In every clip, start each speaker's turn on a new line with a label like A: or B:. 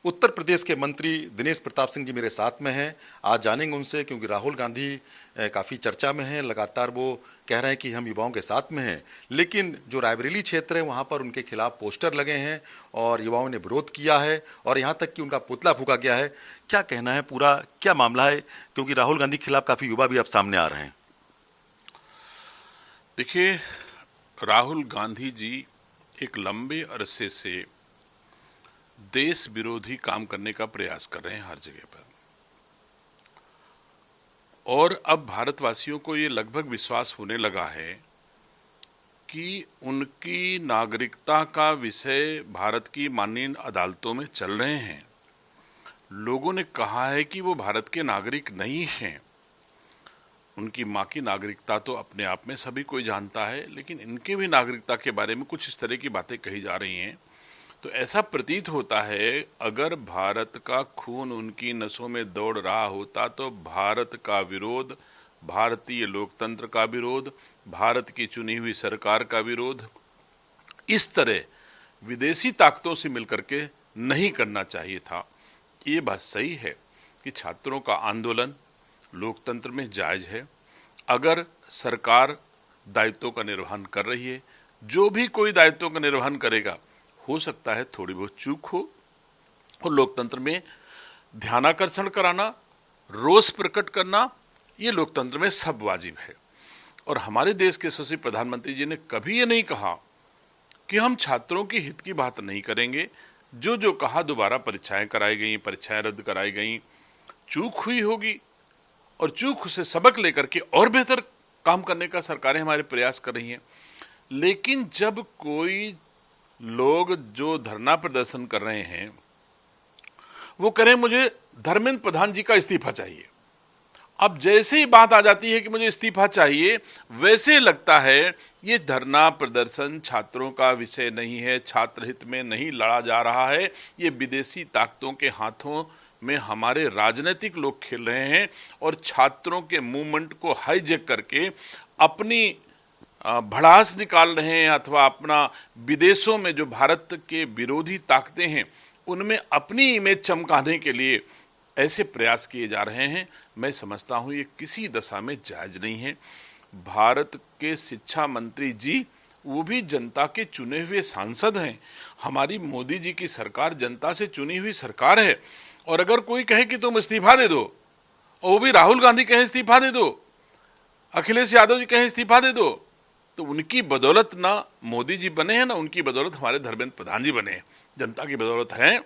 A: उत्तर प्रदेश के मंत्री दिनेश प्रताप सिंह जी मेरे साथ में हैं। आज जानेंगे उनसे, क्योंकि राहुल गांधी काफ़ी चर्चा में हैं। लगातार वो कह रहे हैं कि हम युवाओं के साथ में हैं, लेकिन जो रायबरेली क्षेत्र है वहाँ पर उनके खिलाफ पोस्टर लगे हैं और युवाओं ने विरोध किया है और यहाँ तक कि उनका पुतला फूंका गया है। क्या कहना है, पूरा क्या मामला है, क्योंकि राहुल गांधी के खिलाफ काफ़ी युवा भी अब सामने आ रहे हैं।
B: देखिए, राहुल गांधी जी एक लंबे अरसे से देश विरोधी काम करने का प्रयास कर रहे हैं हर जगह पर, और अब भारतवासियों को ये लगभग विश्वास होने लगा है कि उनकी नागरिकता का विषय भारत की माननीय अदालतों में चल रहे हैं। लोगों ने कहा है कि वो भारत के नागरिक नहीं हैं। उनकी माँ की नागरिकता तो अपने आप में सभी कोई जानता है, लेकिन इनके भी नागरिकता के बारे में कुछ इस तरह की बातें कही जा रही हैं। तो ऐसा प्रतीत होता है, अगर भारत का खून उनकी नसों में दौड़ रहा होता तो भारत का विरोध, भारतीय लोकतंत्र का विरोध, भारत की चुनी हुई सरकार का विरोध इस तरह विदेशी ताकतों से मिलकर के नहीं करना चाहिए था। ये बात सही है कि छात्रों का आंदोलन लोकतंत्र में जायज है। अगर सरकार दायित्वों का निर्वहन कर रही है, जो भी कोई दायित्वों का निर्वहन करेगा, हो सकता है थोड़ी बहुत चूक हो, और लोकतंत्र में ध्यानाकर्षण कराना, रोष प्रकट करना, ये लोकतंत्र में सब वाजिब है। और हमारे देश के यशस्वी प्रधानमंत्री जी ने कभी ये नहीं कहा कि हम छात्रों की हित की बात नहीं करेंगे। जो जो कहा, दोबारा परीक्षाएं कराई गई, परीक्षाएं रद्द कराई गई, चूक हुई होगी और चूक से सबक लेकर के और बेहतर काम करने का सरकारें हमारे प्रयास कर रही हैं। लेकिन जब कोई लोग जो धरना प्रदर्शन कर रहे हैं वो कह रहे हैं मुझे धर्मेंद्र प्रधान जी का इस्तीफा चाहिए, अब जैसे ही बात आ जाती है कि मुझे इस्तीफा चाहिए, वैसे लगता है ये धरना प्रदर्शन छात्रों का विषय नहीं है, छात्र हित में नहीं लड़ा जा रहा है, ये विदेशी ताकतों के हाथों में हमारे राजनीतिक लोग खेल रहे हैं और छात्रों के मूवमेंट को हाईजैक करके अपनी भड़ास निकाल रहे हैं, अथवा अपना विदेशों में जो भारत के विरोधी ताकतें हैं उनमें अपनी इमेज चमकाने के लिए ऐसे प्रयास किए जा रहे हैं। मैं समझता हूं ये किसी दशा में जायज नहीं है। भारत के शिक्षा मंत्री जी, वो भी जनता के चुने हुए सांसद हैं। हमारी मोदी जी की सरकार जनता से चुनी हुई सरकार है, और अगर कोई कहे कि तुम इस्तीफा दे दो, और वो भी राहुल गांधी कहे इस्तीफा दे दो, अखिलेश यादव जी कहे इस्तीफा दे दो, तो उनकी बदौलत ना मोदी जी बने हैं, ना उनकी बदौलत हमारे धर्मेंद्र प्रधान जी बने हैं। जनता की बदौलत है,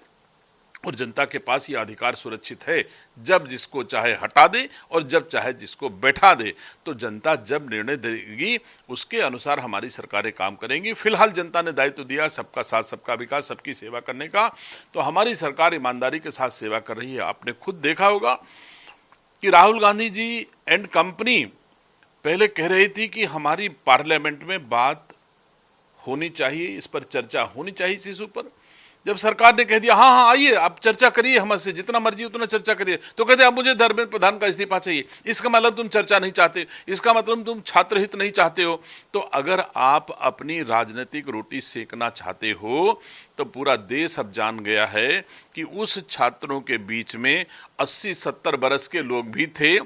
B: और जनता के पास ये अधिकार सुरक्षित है, जब जिसको चाहे हटा दे और जब चाहे जिसको बैठा दे। तो जनता जब निर्णय देगी उसके अनुसार हमारी सरकारें काम करेंगी। फिलहाल जनता ने दायित्व दिया सबका साथ सबका विकास, सबकी सेवा करने का, तो हमारी सरकार ईमानदारी के साथ सेवा कर रही है। आपने खुद देखा होगा कि राहुल गांधी जी एंड कंपनी पहले कह रही थी कि हमारी पार्लियामेंट में बात होनी चाहिए, इस पर चर्चा होनी चाहिए इस इशू पर। जब सरकार ने कह दिया हाँ हाँ आइए आप चर्चा करिए, हमसे जितना मर्जी उतना चर्चा करिए, तो कहते अब मुझे धर्मेंद्र प्रधान का इस्तीफा चाहिए। इसका मतलब तुम चर्चा नहीं चाहते, इसका मतलब तुम छात्र हित नहीं चाहते हो। तो अगर आप अपनी राजनीतिक रोटी सेकना चाहते हो तो पूरा देश अब जान गया है कि उस छात्रों के बीच में 80-70 बरस के लोग भी थे।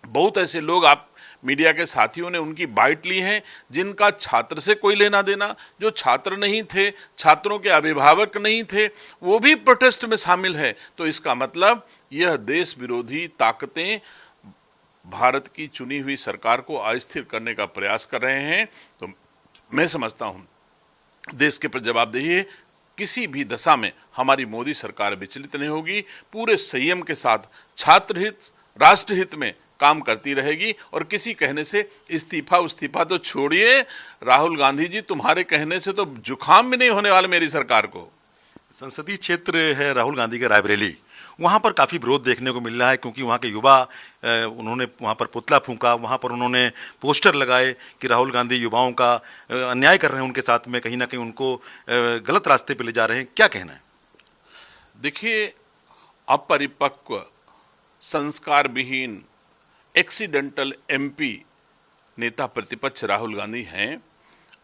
B: बहुत ऐसे लोग, आप मीडिया के साथियों ने उनकी बाइट ली है, जिनका छात्र से कोई लेना देना, जो छात्र नहीं थे, छात्रों के अभिभावक नहीं थे, वो भी प्रोटेस्ट में शामिल है। तो इसका मतलब यह देश विरोधी ताकतें भारत की चुनी हुई सरकार को अस्थिर करने का प्रयास कर रहे हैं। तो मैं समझता हूं देश के प्रति जवाबदेही किसी भी दशा में हमारी मोदी सरकार विचलित नहीं होगी, पूरे संयम के साथ छात्र हित, राष्ट्र हित में काम करती रहेगी। और किसी कहने से इस्तीफा तो छोड़िए, राहुल गांधी जी तुम्हारे कहने से तो जुकाम भी नहीं होने वाला मेरी सरकार को।
A: संसदीय क्षेत्र है राहुल गांधी का रायबरेली, वहाँ पर काफ़ी विरोध देखने को मिल रहा है, क्योंकि वहाँ के युवा उन्होंने वहाँ पर पुतला फूंका, वहाँ पर उन्होंने पोस्टर लगाए कि राहुल गांधी युवाओं का अन्याय कर रहे हैं, उनके साथ में कहीं ना कहीं उनको गलत रास्ते पे ले जा रहे हैं। क्या कहना है?
B: देखिए, अपरिपक्व, संस्कार विहीन, एक्सीडेंटल एमपी नेता प्रतिपक्ष राहुल गांधी हैं।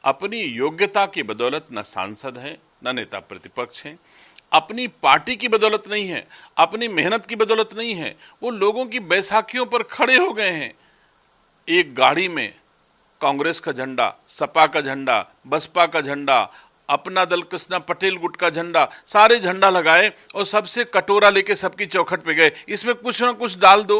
B: अपनी योग्यता की बदौलत न सांसद हैं न नेता प्रतिपक्ष हैं। अपनी पार्टी की बदौलत नहीं है, अपनी मेहनत की बदौलत नहीं है, वो लोगों की बैसाखियों पर खड़े हो गए हैं। एक गाड़ी में कांग्रेस का झंडा, सपा का झंडा, बसपा का झंडा, अपना दल कृष्णा पटेल गुट का झंडा, सारे झंडा लगाए और सबसे कटोरा लेके सबकी चौखट पे गए, इसमें कुछ ना कुछ डाल दो।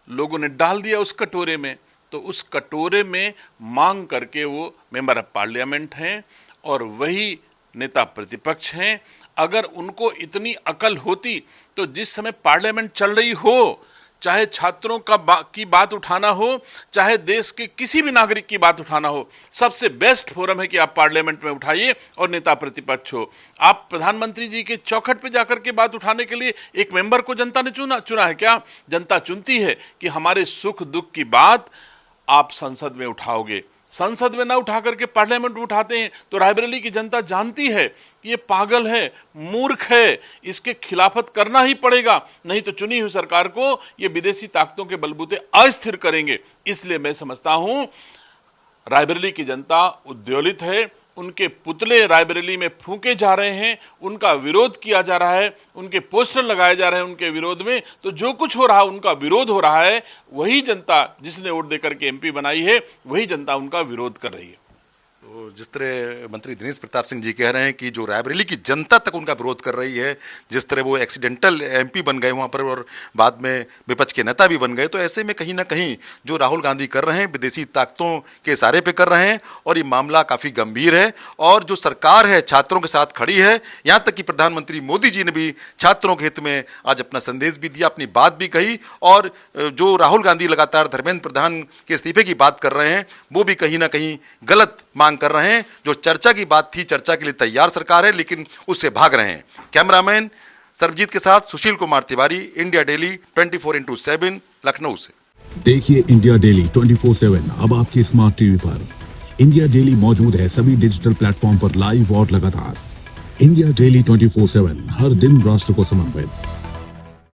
B: लोगों ने डाल दिया उस कटोरे में, तो उस कटोरे में मांग करके वो मेंबर ऑफ पार्लियामेंट हैं और वही नेता प्रतिपक्ष हैं। अगर उनको इतनी अकल होती तो जिस समय पार्लियामेंट चल रही हो, चाहे छात्रों की बात उठाना हो, चाहे देश के किसी भी नागरिक की बात उठाना हो, सबसे बेस्ट फोरम है कि आप पार्लियामेंट में उठाइए और नेता प्रतिपक्ष हो। आप प्रधानमंत्री जी के चौखट पे जाकर के बात उठाने के लिए एक मेंबर को जनता ने चुना है क्या? जनता चुनती है कि हमारे सुख दुख की बात आप संसद में उठाओगे। संसद में ना उठा करके पार्लियामेंट में उठाते हैं तो रायबरेली की जनता जानती है कि ये पागल है, मूर्ख है, इसके खिलाफत करना ही पड़ेगा, नहीं तो चुनी हुई सरकार को ये विदेशी ताकतों के बलबूते अस्थिर करेंगे। इसलिए मैं समझता हूं रायबरेली की जनता उद्वेलित है, उनके पुतले रायबरेली में फूंके जा रहे हैं, उनका विरोध किया जा रहा है, उनके पोस्टर लगाए जा रहे हैं उनके विरोध में। तो जो कुछ हो रहा है, उनका विरोध हो रहा है, वही जनता जिसने वोट देकर के एमपी बनाई है, वही जनता उनका विरोध कर रही है।
A: तो जिस तरह मंत्री दिनेश प्रताप सिंह जी कह रहे हैं कि जो रायबरेली की जनता तक उनका विरोध कर रही है, जिस तरह वो एक्सीडेंटल एमपी बन गए वहाँ पर और बाद में विपक्ष के नेता भी बन गए, तो ऐसे में कहीं ना कहीं जो राहुल गांधी कर रहे हैं विदेशी ताकतों के इशारे पे कर रहे हैं और ये मामला काफ़ी गंभीर है। और जो सरकार है छात्रों के साथ खड़ी है, यहाँ तक कि प्रधानमंत्री मोदी जी ने भी छात्रों के हित में आज अपना संदेश भी दिया, अपनी बात भी कही। और जो राहुल गांधी लगातार धर्मेंद्र प्रधान के इस्तीफे की बात कर रहे हैं, वो भी कहीं ना कहीं गलत मांग कर रहे हैं। जो चर्चा की बात थी, चर्चा के लिए तैयार सरकार है, लेकिन उससे भाग रहे हैं। कैमरामैन सर्वजीत के साथ Sushil Kumar Tiwari, India daily 24x7 Lucknow से।
C: देखिए इंडिया डेली 24/7 अब आपके स्मार्ट टीवी पर। इंडिया डेली मौजूद है सभी डिजिटल प्लेटफॉर्म पर लाइव और लगातार। इंडिया डेली 24/7 हर दिन राष्ट्र को समर्पित।